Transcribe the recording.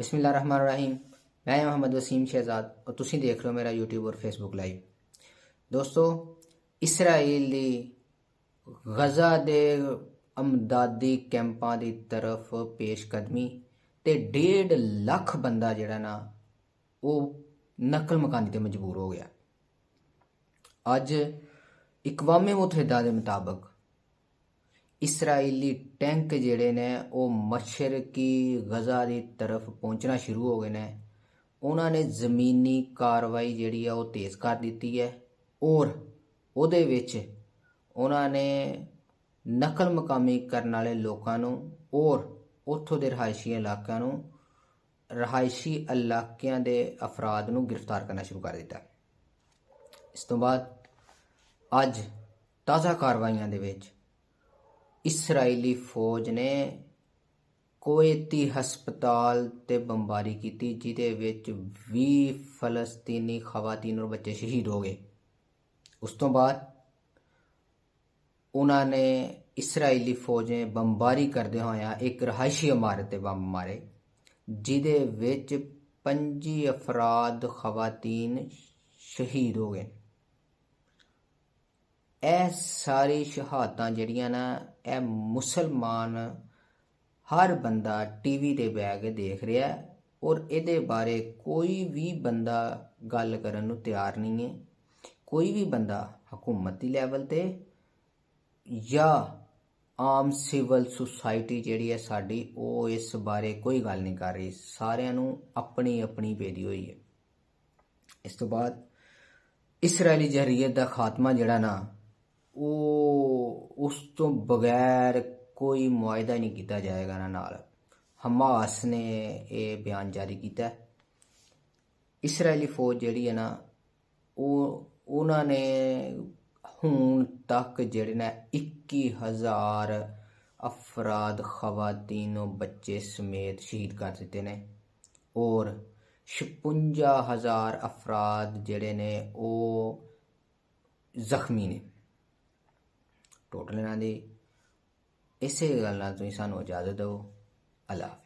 बिस्मिल्लाहिर्रहमानिर्रहीम। मैं मोहम्मद वसीम शहजाद और तुसी देख रहे हो मेरा यूट्यूब और फेसबुक लाइव। दोस्तों, इसराइल दी गजा दे अमदादी कैंपां दी तरफ पेशकदमी ते 1.5 लाख बंदा जिहड़ा ना वो नकल मकानी ते मजबूर हो गया। अज इकवामे मुतहदा दे मुताबिक इसराइली टैंक जिहड़े ने वो मशरकी गजा की तरफ पहुंचना शुरू हो गए ने। उन्होंने ज़मीनी कार्रवाई जिहड़ी है वो तेज़ कर दी है और उहदे विच उन्होंने नकल मकामी करने वाले लोगों और उत्थों के रहायशी इलाकों के अफराद नूं गिरफ्तार करना शुरू कर दिता। इस तो बाद अज ताज़ा कार्रवाइयां दे विच इसराइली फौज ने कुवैती हस्पताल ते बंबारी की, जिहदे विच 20 फलस्तीनी खवातीन और बच्चे शहीद हो गए। उस तो बाद उन्होंने इसराइली फौज ने बंबारी करदे होया एक रहायशी इमारत ते बंब मारे, जिहदे विच 25 अफराद खवातीन शहीद हो गए। यह सारी शहादतां जिहड़ियां ना यह मुसलमान हर बंदा टीवी ते बैठ के देख रहा है और इहदे बारे कोई भी बंदा गल करन नूं तैयार नहीं है। कोई भी बंदा हुकूमती लैवल ते या आम सिविल सुसाइटी जिहड़ी है साडी वो इस बारे कोई गल नहीं कर रही। सारिआं नूं अपनी अपनी बेदी होई है। इस तो बाद इसराइली जहरीत दा खात्मा जिहड़ा ना उस तो बगैर कोई मुआयदा नहीं किया जाएगा ना नाल। हमास ने यह बयान जारी किया। इसराइली फौज जिहड़ी है ना उन्होंने हुण तक जिहड़े ने 21,000 अफराद खवातीन और बच्चे समेत शहीद कर दिते ने और 56,000 अफराद जिहड़े ने वो जख्मी ने। टोटल इन्हां दी इसे गल नाल तुसीं सानूं इजाजत दो। अल्लाह हाफिज़।